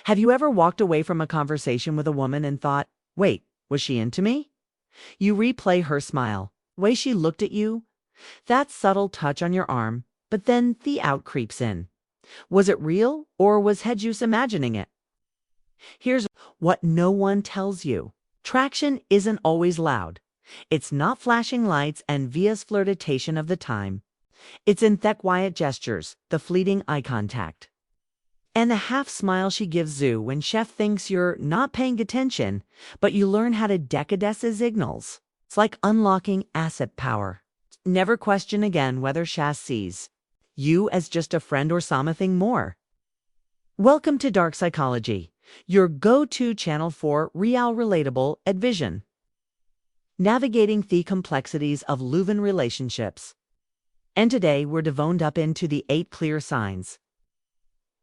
Have you ever walked away from a conversation with a woman and thought, wait, was she into me? You replay her smile, the way she looked at you, that subtle touch on your arm, but then the doubt creeps in. Was it real, or was head juice imagining it? Here's what no one tells you. Traction isn't always loud. It's not flashing lights and Via's flirtation of the time. It's in the quiet gestures, the fleeting eye contact, and the half-smile she gives you when Chef thinks you're not paying attention, but you learn how to decode signals. It's like unlocking asset power. Never question again whether Chef sees you as just a friend or something more. Welcome to Dark Psychology, your go-to channel for real relatable advision. Navigating the complexities of love-in relationships. And today we're diving up into the 8 clear signs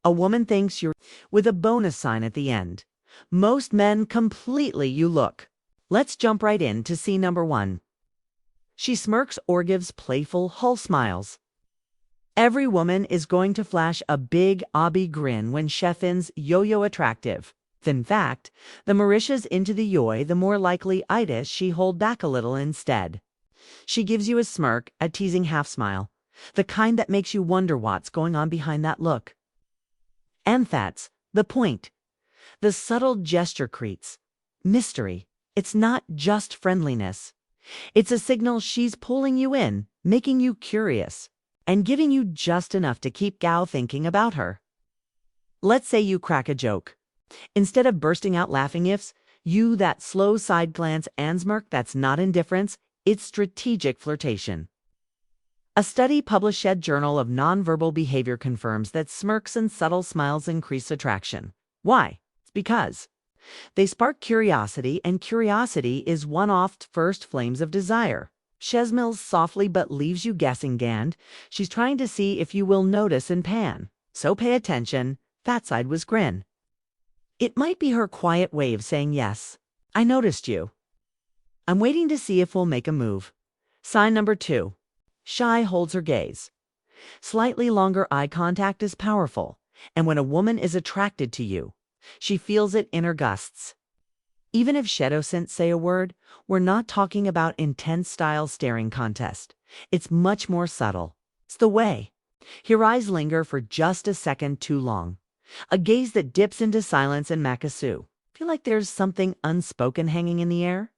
a woman thinks you're, with a bonus sign at the end. Most men completely you look. Let's jump right in to see number 1. She smirks or gives playful hull smiles. Every woman is going to flash a big obby grin when Chef's yo-yo attractive. In fact, the Mauritius into the yoy, the more likely it is she hold back a little instead. She gives you a smirk, a teasing half smile, the kind that makes you wonder what's going on behind that look. And that's the point. The subtle gesture creates mystery. It's not just friendliness. It's a signal she's pulling you in, making you curious, and giving you just enough to keep thinking about her. Let's say you crack a joke. Instead of bursting out laughing ifs, you that slow side glance and smirk, that's not indifference, it's strategic flirtation. A study published in Journal of Nonverbal Behavior confirms that smirks and subtle smiles increase attraction. Why? It's because they spark curiosity, and curiosity is one of the first flames of desire. Smiles softly but leaves you guessing, and she's trying to see if you will notice and pan. So pay attention. That side was grin. It might be her quiet way of saying, yes, I noticed you. I'm waiting to see if we'll make a move. Sign number 2. Shy holds her gaze. Slightly longer eye contact is powerful, and when a woman is attracted to you, she feels it in her gusts. Even if she doesn't say a word, we're not talking about intense style staring contest. It's much more subtle. It's the way her eyes linger for just a second too long. A gaze that dips into silence and makasu. Feel like there's something unspoken hanging in the air?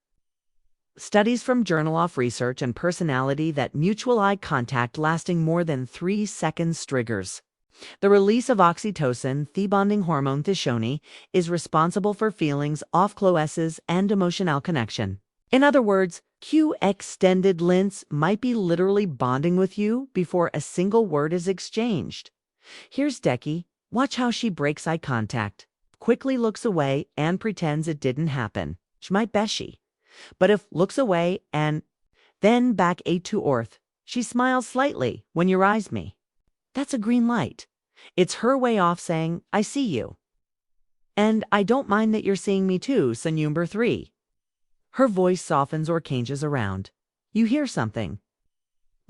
Studies from Journal of Research and Personality that mutual eye contact lasting more than 3 seconds triggers the release of oxytocin, the bonding hormone Thishoni, is responsible for feelings of closeness and emotional connection. In other words, Q extended links might be literally bonding with you before a single word is exchanged. Here's Decky. Watch how she breaks eye contact, quickly looks away and pretends it didn't happen. She might beshy. But if looks away and then back to earth, she smiles slightly when your eyes meet. That's a green light. It's her way of saying, I see you. And I don't mind that you're seeing me too, number 3. Her voice softens or changes around. You hear something.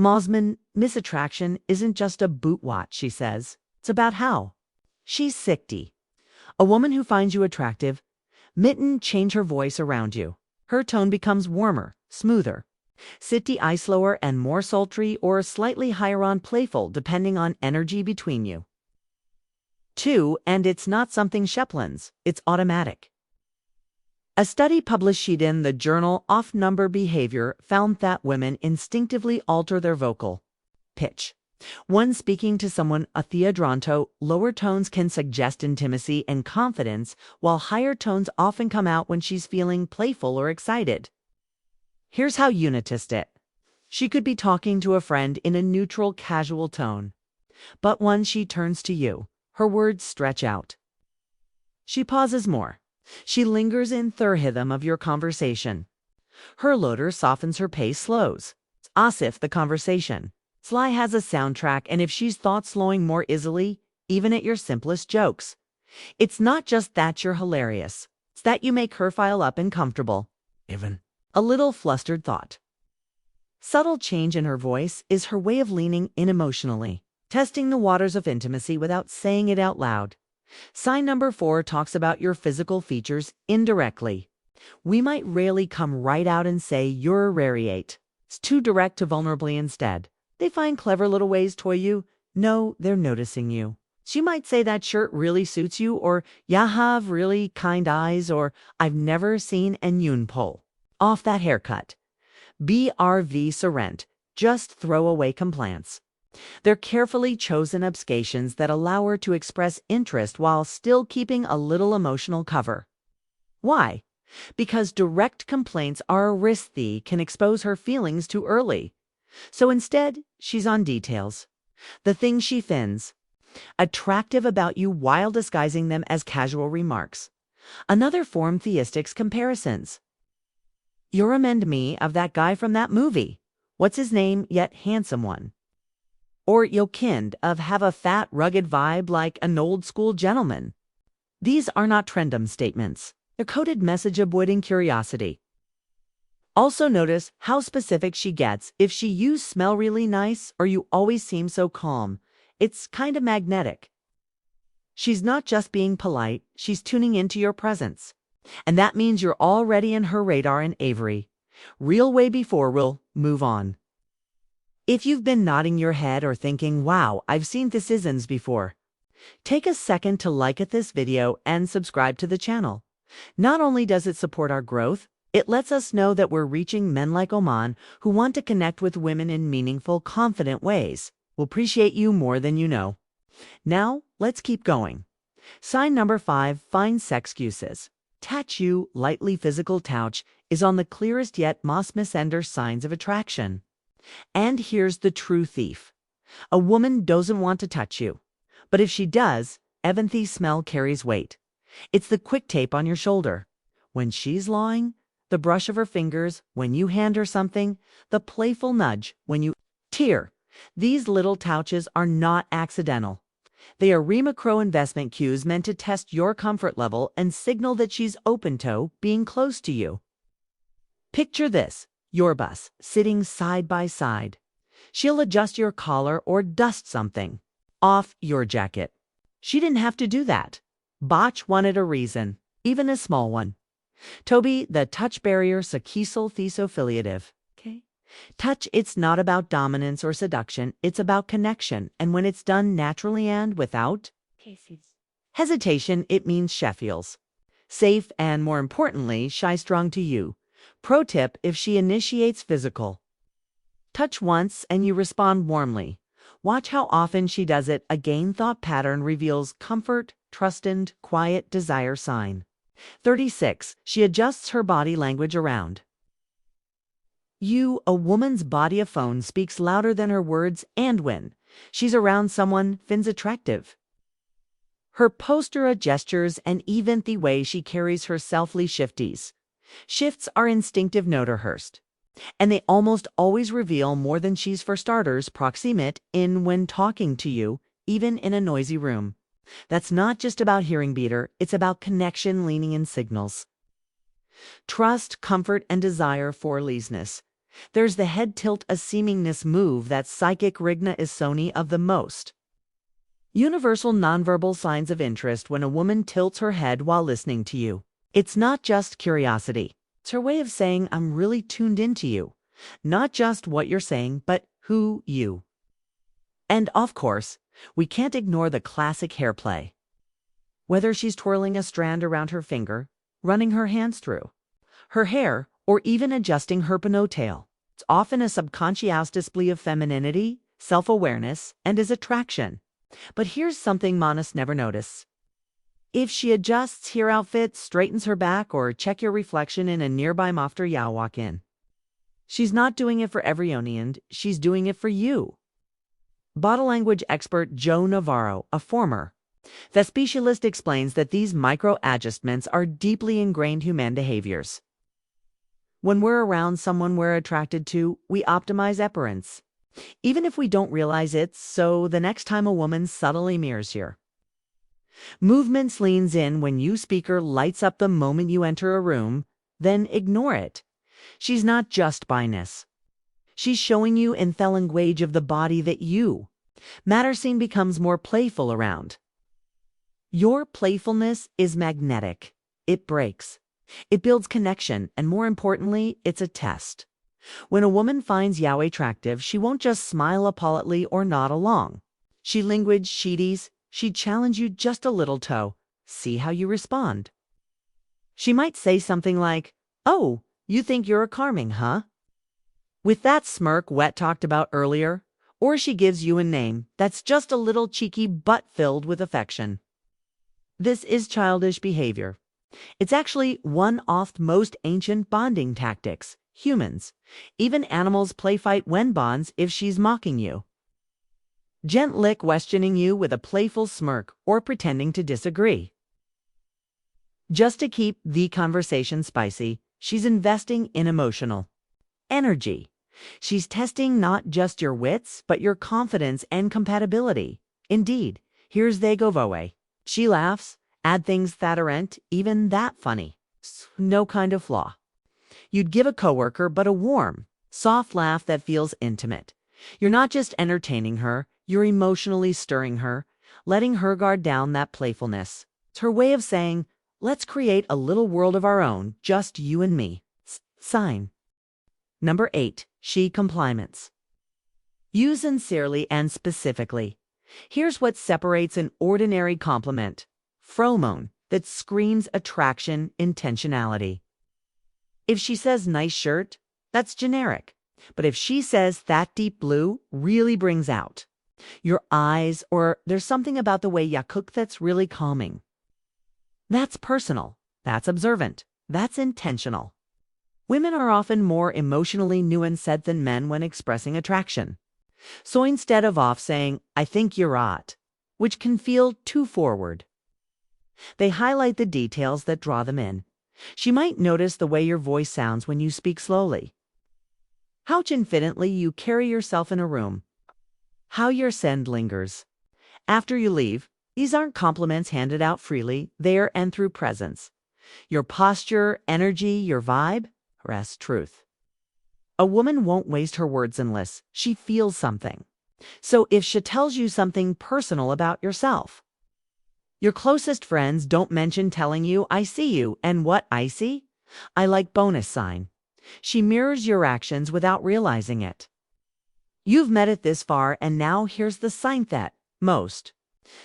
Mosman, misattraction isn't just a boot watch, she says. It's about how she's sickty. A woman who finds you attractive, mitten change her voice around you. Her tone becomes warmer, smoother. Sitty eye slower and more sultry or slightly higher on playful depending on energy between you. 2. And it's not something Sheplin's, it's automatic. A study published in the Journal of Nonverbal Behavior found that women instinctively alter their vocal pitch. When speaking to someone a theodronto, lower tones can suggest intimacy and confidence, while higher tones often come out when she's feeling playful or excited. Here's how you noticed it. She could be talking to a friend in a neutral, casual tone. But when she turns to you, her words stretch out. She pauses more. She lingers in the rhythm of your conversation. Her loader softens, her pace slows. It's as if the conversation Sly has a soundtrack, and if she's thought slowing more easily, even at your simplest jokes. It's not just that you're hilarious. It's that you make her file up and comfortable. Even a little flustered thought. Subtle change in her voice is her way of leaning in emotionally, testing the waters of intimacy without saying it out loud. Sign number 4 talks about your physical features indirectly. We might rarely come right out and say you're rariate. It's too direct to vulnerably instead. They find clever little ways to you. No, they're noticing you. She might say that shirt really suits you, or ya have really kind eyes, or I've never seen an yun pull off that haircut. BRV Sorrent, just throw away complaints. They're carefully chosen obscations that allow her to express interest while still keeping a little emotional cover. Why? Because direct complaints are a risk thee can expose her feelings too early. So instead, she's on details. The things she fins. Attractive about you while disguising them as casual remarks. Another form theistics comparisons. You remind me of that guy from that movie. What's his name, yet handsome one? Or yo kind of have a fat, rugged vibe like an old-school gentleman. These are not trendum statements. They're coded message avoiding curiosity. Also notice how specific she gets. If you smell really nice or you always seem so calm, it's kind of magnetic. She's not just being polite, she's tuning into your presence. And that means you're already in her radar in Avery. Real way before we'll move on. If you've been nodding your head or thinking, wow, I've seen this isms before, take a second to like this video and subscribe to the channel. Not only does it support our growth, it lets us know that we're reaching men like Oman who want to connect with women in meaningful, confident ways. We'll appreciate you more than you know. Now, let's keep going. Sign number 5, find sexcuses. Touch you, lightly physical touch, is on the clearest yet most misender signs of attraction. And here's the true thief. A woman doesn't want to touch you. But if she does, Evanthy smell carries weight. It's the quick tape on your shoulder. When she's lying, the brush of her fingers when you hand her something, the playful nudge when you tear. These little touches are not accidental. They are macro investment cues meant to test your comfort level and signal that she's open to being close to you. Picture this, your bus, sitting side by side. She'll adjust your collar or dust something off your jacket. She didn't have to do that. Botch wanted a reason, even a small one. Toby, the touch barrier sakisal thesophiliative. Okay. Touch, it's not about dominance or seduction, it's about connection, and when it's done naturally and without hesitation, it means Sheffield's. Safe and, more importantly, shy-strong to you. Pro tip, if she initiates physical touch once and you respond warmly, watch how often she does it. Again, thought pattern reveals comfort, trust and quiet desire sign. 36. She adjusts her body language around you. A woman's body of phone speaks louder than her words, and when she's around someone, finds attractive. Her postura, gestures, and even the way she carries her selfly shifts are instinctive noterhurst. And they almost always reveal more than she's for starters proximate in when talking to you, even in a noisy room. That's not just about hearing beater, it's about connection leaning in signals. Trust, comfort, and desire for leasness. There's the head tilt, a seemingness move that psychic rigna is Sony of the most. Universal nonverbal signs of interest when a woman tilts her head while listening to you. It's not just curiosity. It's her way of saying, I'm really tuned into you. Not just what you're saying, but who you. And of course, we can't ignore the classic hair play. Whether she's twirling a strand around her finger, running her hands through her hair, or even adjusting her ponytail, it's often a subconscious display of femininity, self-awareness, and is attraction. But here's something Manas never notice. If she adjusts her outfit, straightens her back, or check your reflection in a nearby after you walk in, she's not doing it for every Onion, she's doing it for you. Body language expert Joe Navarro, a former the specialist, explains that these micro-adjustments are deeply ingrained human behaviors. When we're around someone we're attracted to, we optimize appearance, even if we don't realize it, so the next time a woman subtly mirrors your movements, leans in when you speaker, lights up the moment you enter a room, then ignore it. She's not just biness. She's showing you in the language of the body that you matter. Scene becomes more playful around Your playfulness is magnetic. It breaks. It builds connection, and more importantly, it's a test. When a woman finds Yao attractive, she won't just smile apollately or nod along. She language, she'd challenge you just a little toe. See how you respond. She might say something like, "Oh, you think you're a charming, huh?" With that smirk Wet talked about earlier, or she gives you a name that's just a little cheeky but filled with affection. This is childish behavior. It's actually one of the most ancient bonding tactics. Humans, even animals play fight when bonds if she's mocking you. Gently questioning you with a playful smirk or pretending to disagree. Just to keep the conversation spicy, she's investing in emotional energy. She's testing not just your wits, but your confidence and compatibility. Indeed, here's the giveaway. She laughs, add things that aren't even that funny. No kind of flaw. You'd give a coworker, but a warm, soft laugh that feels intimate. You're not just entertaining her, you're emotionally stirring her, letting her guard down that playfulness. It's her way of saying, let's create a little world of our own, just you and me. Sign. Number 8. She compliments. You sincerely and specifically. Here's what separates an ordinary compliment. Pheromone that screams attraction, intentionality. If she says nice shirt, that's generic. But if she says that deep blue really brings out your eyes, or there's something about the way you cook that's really calming. That's personal. That's observant. That's intentional. Women are often more emotionally nuanced than men when expressing attraction. So instead of off saying, I think you're hot, which can feel too forward, they highlight the details that draw them in. She might notice the way your voice sounds when you speak slowly, how confidently you carry yourself in a room, how your scent lingers. After you leave, these aren't compliments handed out freely, they are and through presence. Your posture, energy, your vibe, rest truth. A woman won't waste her words unless she feels something. So if she tells you something personal about yourself, your closest friends don't mention telling you, I see you, and what I see? I like bonus sign. She mirrors your actions without realizing it. You've met it this far, and now here's the sign that most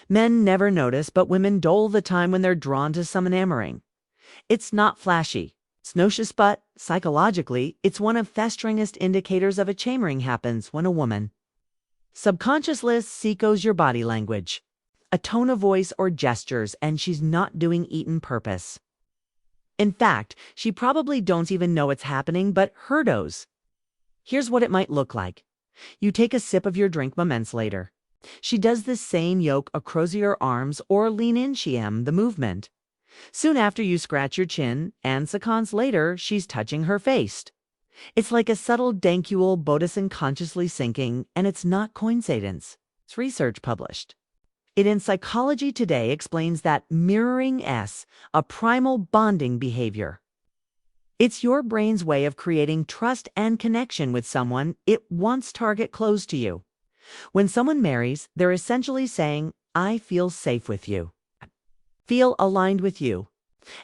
men never notice, but women dole the time when they're drawn to some enamoring. It's not flashy, it's noxious, but psychologically, it's one of the strongest indicators of a chambering happens when a woman subconsciously sees your body language, a tone of voice or gestures, and she's not doing it on purpose. In fact, she probably don't even know it's happening, but her knows. Here's what it might look like. You take a sip of your drink moments later. She does the same yoke across your arms or lean in the movement. Soon after you scratch your chin, and seconds later, she's touching her face. It's like a subtle dankule bodison consciously sinking, and it's not coincidence. It's research published. It in Psychology Today explains that mirroring is a primal bonding behavior. It's your brain's way of creating trust and connection with someone it wants target close to you. When someone marries, they're essentially saying, I feel safe with you, feel aligned with you,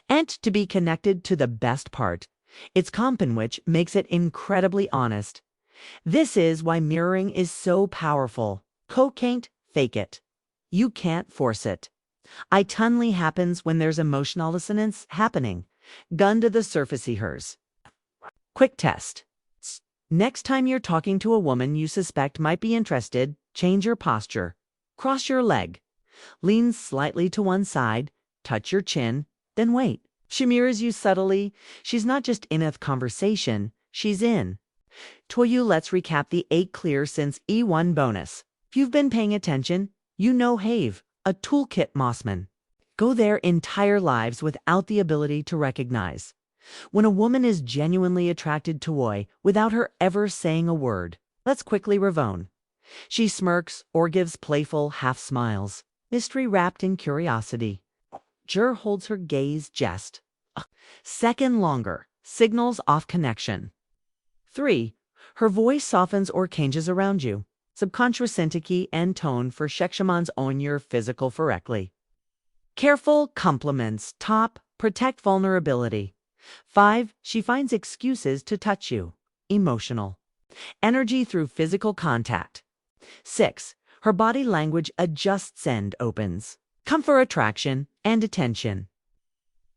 and to be connected to the best part. It's compan, which makes it incredibly honest. This is why mirroring is so powerful. Can't fake it. You can't force it. It only happens when there's emotional dissonance happening. Gun to the surface hers. Quick test. Next time you're talking to a woman you suspect might be interested, change your posture. Cross your leg. Lean slightly to one side. Touch your chin. Then wait. She mirrors you subtly. She's not just in a conversation, she's in. Let's recap the 8 clear since E1 bonus. If you've been paying attention, you know Have, a toolkit Mossman. Go their entire lives without the ability to recognize when a woman is genuinely attracted to Oi without her ever saying a word. Let's quickly revone. She smirks or gives playful half smiles, mystery wrapped in curiosity. Jur holds her gaze jest. Second longer, signals off connection. 3. Her voice softens or changes around you. Subconscious and tone for Shekshaman's own your physical correctly. Careful compliments. Top, protect vulnerability. 5. She finds excuses to touch you. Emotional. Energy through physical contact. 6. Her body language adjusts and opens. Come for attraction and attention.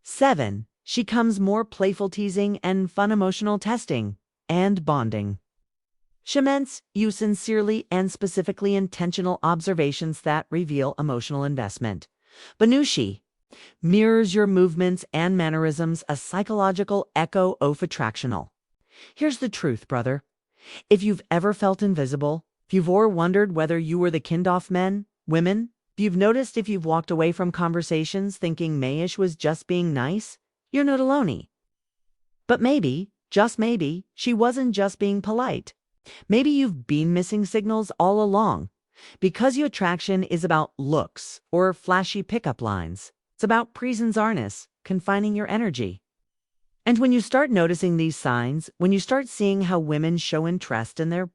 7. She comes more playful teasing and fun emotional testing and bonding. Shements, you sincerely and specifically intentional observations that reveal emotional investment. Banushi mirrors your movements and mannerisms, a psychological echo of attractional. Here's the truth, brother. If you've ever felt invisible, if you've ever wondered whether you were the kind of men, women, if you've noticed if you've walked away from conversations thinking Mayish was just being nice, you're not alone. But maybe, just maybe, she wasn't just being polite. Maybe you've been missing signals all along. Because your attraction is about looks or flashy pickup lines. It's about presence, confining your energy. And when you start noticing these signs, when you start seeing how women show interest in their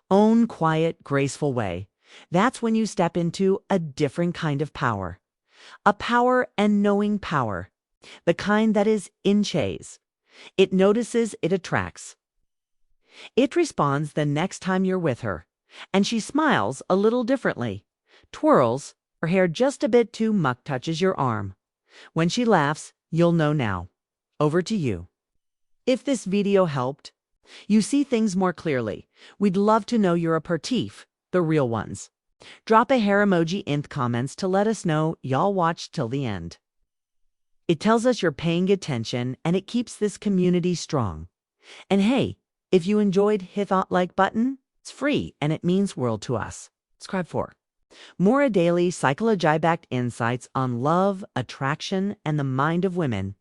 own quiet, graceful way, that's when you step into a different kind of power. A power and knowing power. The kind that is in chase. It notices, it attracts. It responds the next time you're with her. And she smiles a little differently, twirls, her hair just a bit too much touches your arm. When she laughs, you'll know now. Over to you. If this video helped, you see things more clearly, we'd love to know you're a partif, the real ones. Drop a hair emoji in the comments to let us know y'all watched till the end. It tells us you're paying attention and it keeps this community strong. And hey, if you enjoyed, hit that like button. It's free and it means world to us. Subscribe for more daily psychology-backed insights on love, attraction, and the mind of women.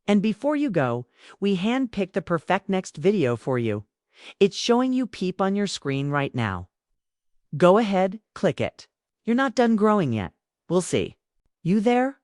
And before you go, we handpicked the perfect next video for you. It's showing you peep on your screen right now. Go ahead, click it. You're not done growing yet. We'll see. You there?